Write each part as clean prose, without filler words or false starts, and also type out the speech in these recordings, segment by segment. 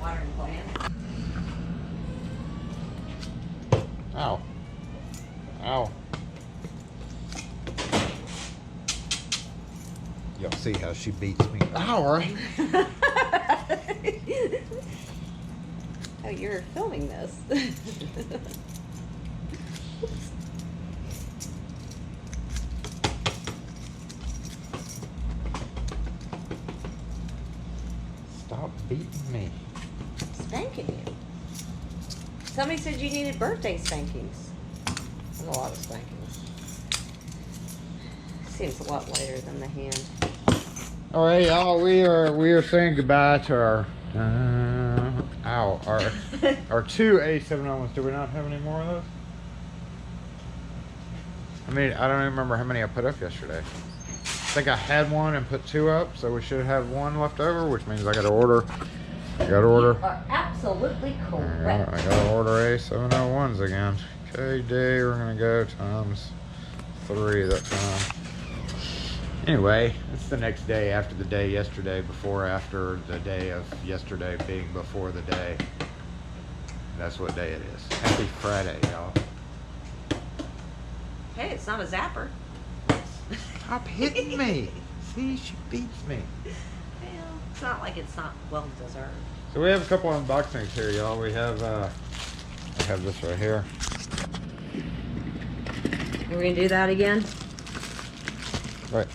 Watering plant. Ow. Ow. Y'all see how she beats me. Ow, right? Oh, you're filming this. Stop beating me. Spanking you. Somebody said you needed birthday spankings. There's a lot of spankings. Seems a lot later than the hand. All right, y'all. We are saying goodbye to our our two A701s. Do we not have any more of those? I mean, I don't even remember how many I put up yesterday. I think I had one and put two up, so we should have one left over, which means I got to order. You are absolutely correct. I got to order A701s again. KD, we're gonna go times 3 that time. Anyway, it's the next day after the day yesterday, after the day of yesterday being before the day. That's what day it is. Happy Friday, y'all. Hey, it's not a zapper. Stop hitting me. See, she beats me. Well, it's not like it's not well deserved. So we have a couple of unboxings here, y'all. We have I have this right here. We're gonna do that again? Right.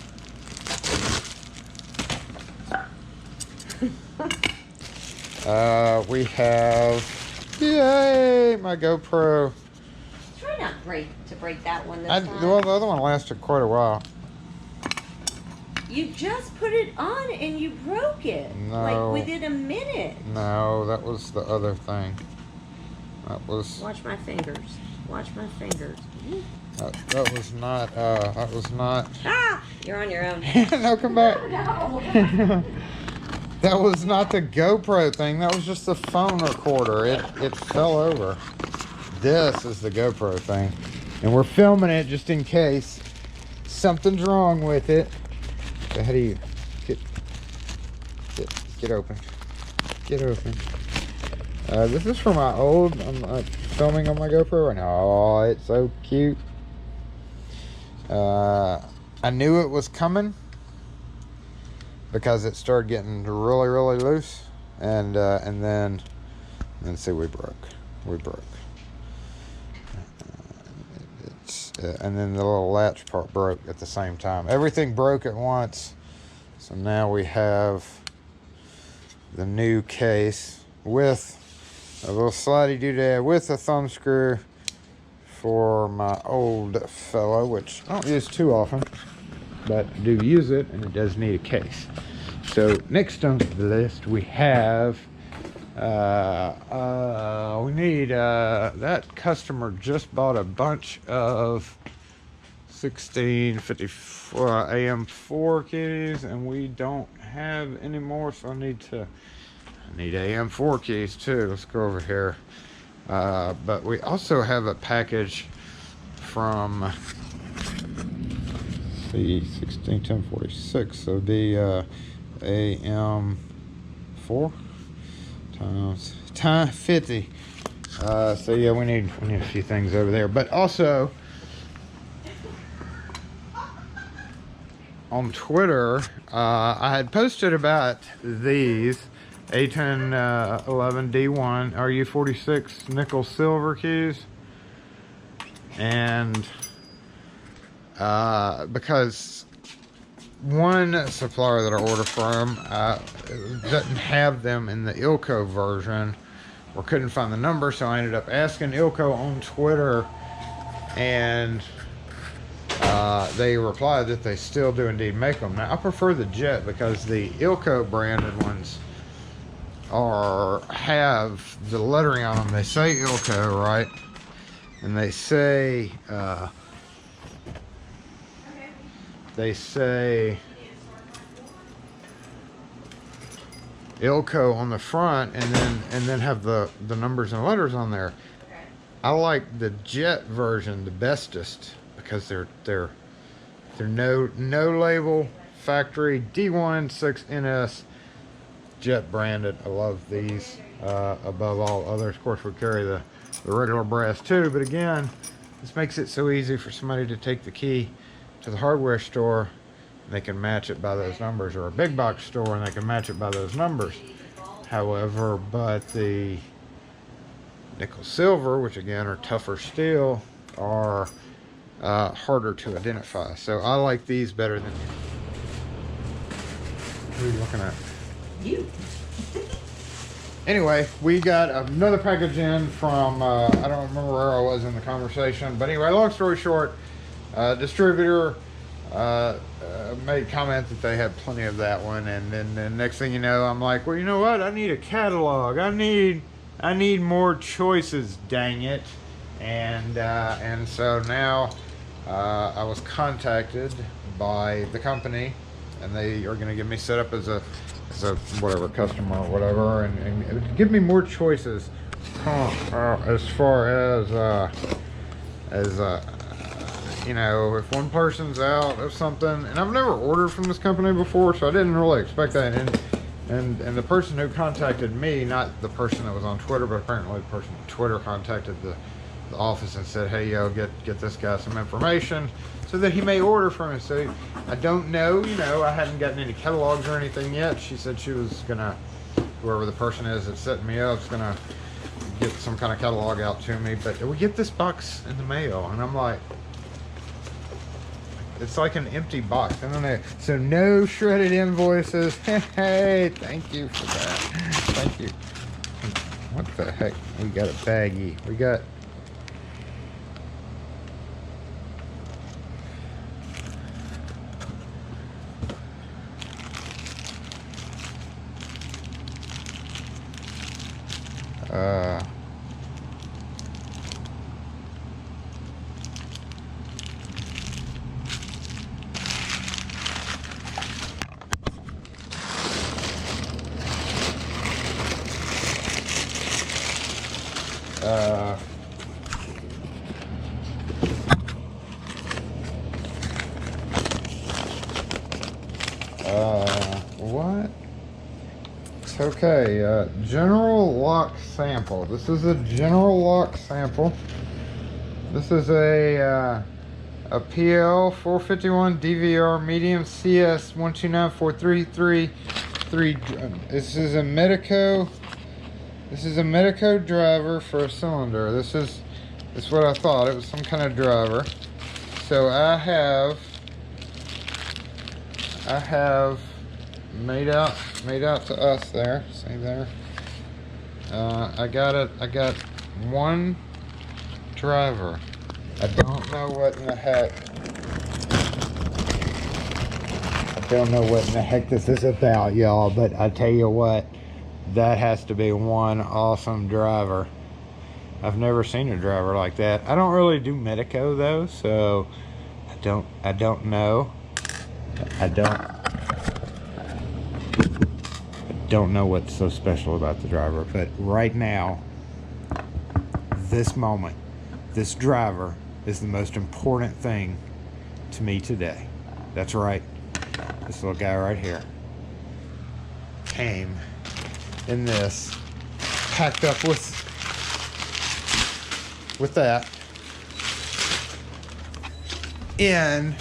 We have, yay, my GoPro. Try not to break that one this time. Well, the other one lasted quite a while. You just put it on and you broke it. No. Like within a minute. No, that was the other thing. That was. Watch my fingers. Watch my fingers. That was not. That was not. Ah! You're on your own. No, come back. No. That was not the GoPro thing. That was just the phone recorder. It fell over. This is the GoPro thing, and we're filming it just in case something's wrong with it. So how do you get open? Get open. This is for my old. I'm filming on my GoPro right now. Oh, it's so cute. I knew it was coming because it started getting really, really loose, and then see, we broke. And then the little latch part broke at the same time. Everything broke at once. So now we have the new case with a little slidey doodad with a thumb screw for my old fellow, which I don't use too often, but I do use it, and it does need a case. So next on the list we have we need that customer just bought a bunch of 1654 AM4 keys, and we don't have any more, so I need AM4 keys too. Let's go over here. But we also have a package from the 161046, so it'd be AM4 times 50. So yeah, we need a few things over there, but also on Twitter, I had posted about these A10 11 D1 RU46 nickel silver keys, and because one supplier that I order from doesn't have them in the Ilco version, or couldn't find the number, so I ended up asking Ilco on Twitter, and they replied that they still do indeed make them. Now I prefer the Jet because the Ilco branded ones have the lettering on them. They say Ilco, right? And they say Ilco on the front, and then have the numbers and letters on there. I like the Jet version the bestest because they're no label, factory D1 6NS jet branded. I love these above all others. Of course, we carry the regular brass too, but again, this makes it so easy for somebody to take the key to the hardware store and they can match it by those numbers, or a big box store and they can match it by those numbers. However, but the nickel silver, which again are tougher steel, are harder to identify. So I like these better than who are you looking at? You. Anyway, we got another package in from, I don't remember where I was in the conversation, but anyway, long story short, distributor made comment that they had plenty of that one, and then the next thing you know, I'm like, well, you know what? I need a catalog. I need more choices, dang it. And so now I was contacted by the company, and they are going to get me set up as a whatever customer or whatever, and give me more choices as far as you know, if one person's out of something, and I've never ordered from this company before, so I didn't really expect that. And the person who contacted me, not the person that was on Twitter, but apparently the person on Twitter contacted the office and said, hey, yo, get this guy some information so that he may order from us. So I don't know, you know, I hadn't gotten any catalogs or anything yet. She said she was gonna, whoever the person is that's setting me up, is gonna get some kind of catalog out to me. But we get this box in the mail, and I'm like, it's like an empty box. I don't know. So no shredded invoices. Hey, thank you for that. Thank you. What the heck? We got a baggie. We got what? It's okay. General lock sample. This is a general lock sample. This is a PL 451 DVR medium CS 1294333. This is a Medico. This is a Medico driver for a cylinder. This is what I thought. It was some kind of driver. So I have made out to us there. See there? I got one driver. I don't know what in the heck. I don't know what in the heck this is about, y'all, but I tell you what, that has to be one awesome driver. I've never seen a driver like that. I don't really do Medico though, so I don't know. I don't know what's so special about the driver, but right now, this moment, this driver is the most important thing to me today. That's right. This little guy right here came in this, packed up with that, in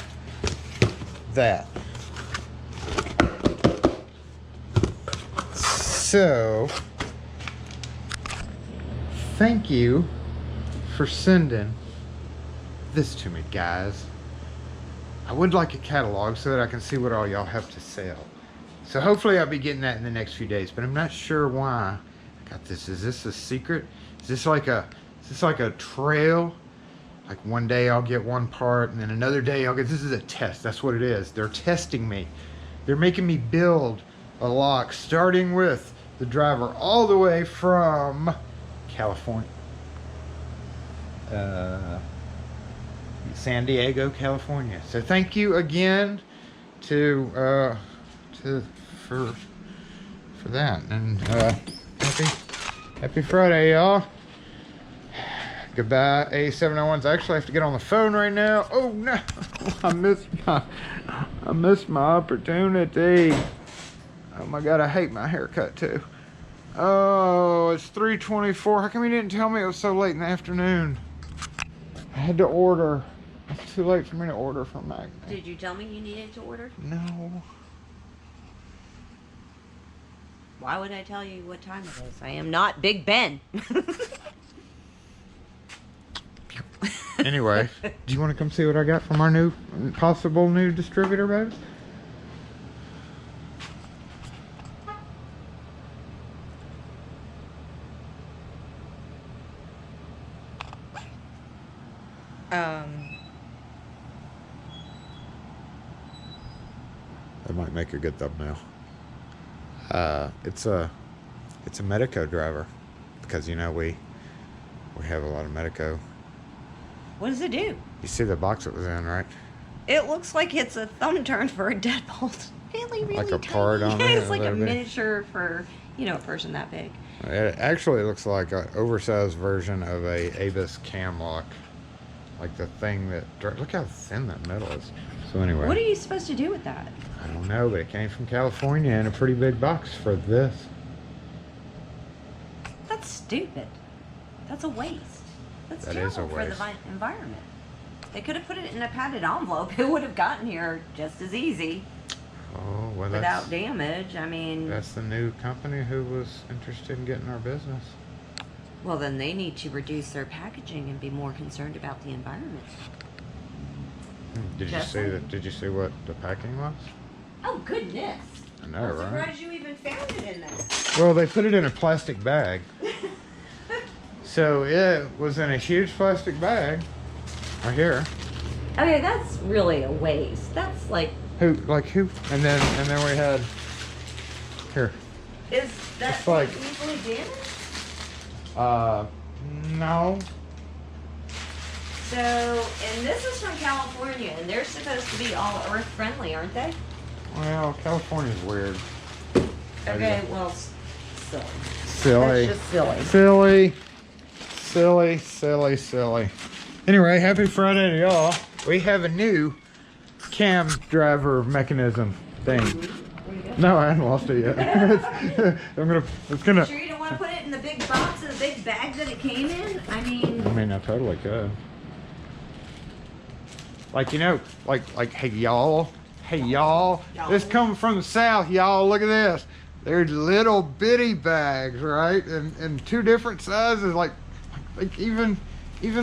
that. So, thank you for sending this to me, guys. I would like a catalog so that I can see what all y'all have to sell. So hopefully I'll be getting that in the next few days, but I'm not sure why I got this. Is this a secret? Is this like a trail? Like one day I'll get one part and then another day I'll get, this is a test. That's what it is. They're testing me. They're making me build a lock starting with the driver all the way from California. San Diego, California. So thank you again for that, and happy Friday, y'all. Goodbye, A701s. I actually have to get on the phone right now. Oh no, I missed my opportunity. Oh my God, I hate my haircut too. Oh, it's 3:24. How come you didn't tell me it was so late in the afternoon? I had to order. It's too late for me to order from Mac. Did you tell me you needed to order? No. Why would I tell you what time it is? I am not Big Ben. Anyway, do you want to come see what I got from our new, possible new distributor, babe? That might make a good thumbnail. It's a Medico driver, because you know we have a lot of Medico. What does it do? You see the box it was in, right? It looks like it's a thumb turn for a deadbolt. Really Like a tiny. part on it, It's like a little bit. miniature for, you know, a person that big. It actually looks like an oversized version of a Avis cam lock. Like the thing that, look how thin that metal is. So anyway. What are you supposed to do with that? I don't know, but it came from California in a pretty big box for this. That's stupid. That's a waste. That's That terrible is a for waste. the environment. They could have put it in a padded envelope. It would have gotten here just as easy Oh, well without damage. I mean, that's the new company who was interested in getting our business. well, then they need to reduce their packaging and be more concerned about the environment. Did you Just see that? Did you see what the packing was? Oh, goodness. I know, I'm right? surprised you even found it in there. Well, they put it in a plastic bag. So it was in a huge plastic bag. Right here. Okay, that's really a waste. That's like, Who? And then we had here. is that It's like- easily damaged? No. So, and this is from California, and they're supposed to be all earth friendly, aren't they? Well, California's weird. Okay, well, silly. Silly. That's just silly. Silly. Silly, silly, silly. Anyway, happy Friday to y'all. We have a new cam driver mechanism thing. Where you go? No, I haven't lost it yet. It's gonna. Sure you don't want to put it in the big box, in the big bag that it came in? I mean, I totally could. Like, you know, like, hey y'all, this coming from the south, y'all, look at this. They're little bitty bags, right? And two different sizes, like even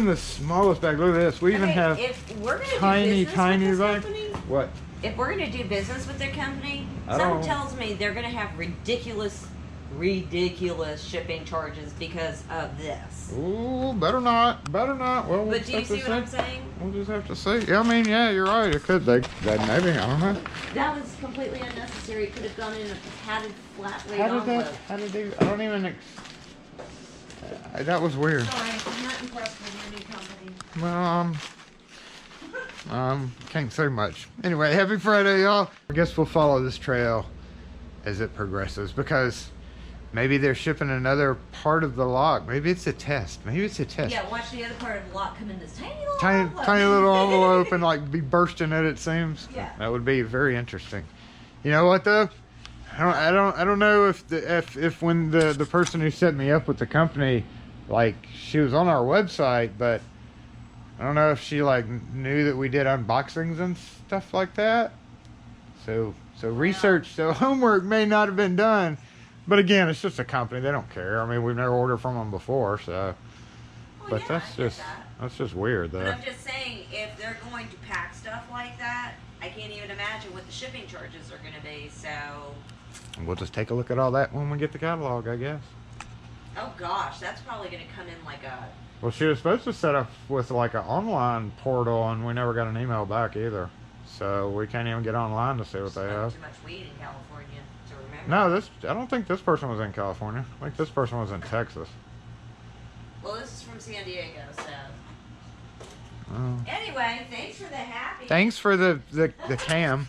the smallest bag. Look at this. We even okay, have if we're gonna tiny, do business tiny with this bags. company, What? if we're gonna do business with their company, I something don't- tells me they're gonna have ridiculous shipping charges because of this. Ooh, better not. Well, we'll But do you just have see to what I'm saying? We'll just have to see. Yeah, I mean, yeah, you're right. It could. They maybe. I don't know. That was completely unnecessary. It could have gone in a padded flat rate How did envelope. that? How did they? I don't even. That was weird. Sorry, I'm not impressed with your new company. Well, can't say much. Anyway, happy Friday, y'all. I guess we'll follow this trail as it progresses, because maybe they're shipping another part of the lock. Maybe it's a test. Yeah, watch the other part of the lock come in this tiny little Tiny, envelope. tiny little envelope and like be bursting it. It seems. Yeah. That would be very interesting. You know what though? I don't know if when the person who set me up with the company, like, she was on our website, but I don't know if she like knew that we did unboxings and stuff like that. So research, so homework may not have been done. But again, it's just a company. They don't care. I mean, we've never ordered from them before, so. Well, But yeah, that's I get just that. that's just weird, But though. I'm just saying, if they're going to pack stuff like that, I can't even imagine what the shipping charges are going to be. So, We'll just take a look at all that when we get the catalog, I guess. oh gosh, that's probably going to come in like a. Well, she was supposed to set up with like an online portal, and we never got an email back either. So we can't even get online to see what they smoke have. Too much weed in California to remember. No, I don't think this person was in California. I think this person was in Texas. Well, this is from San Diego, so. Oh. Anyway, thanks for the happy. Thanks for the cam.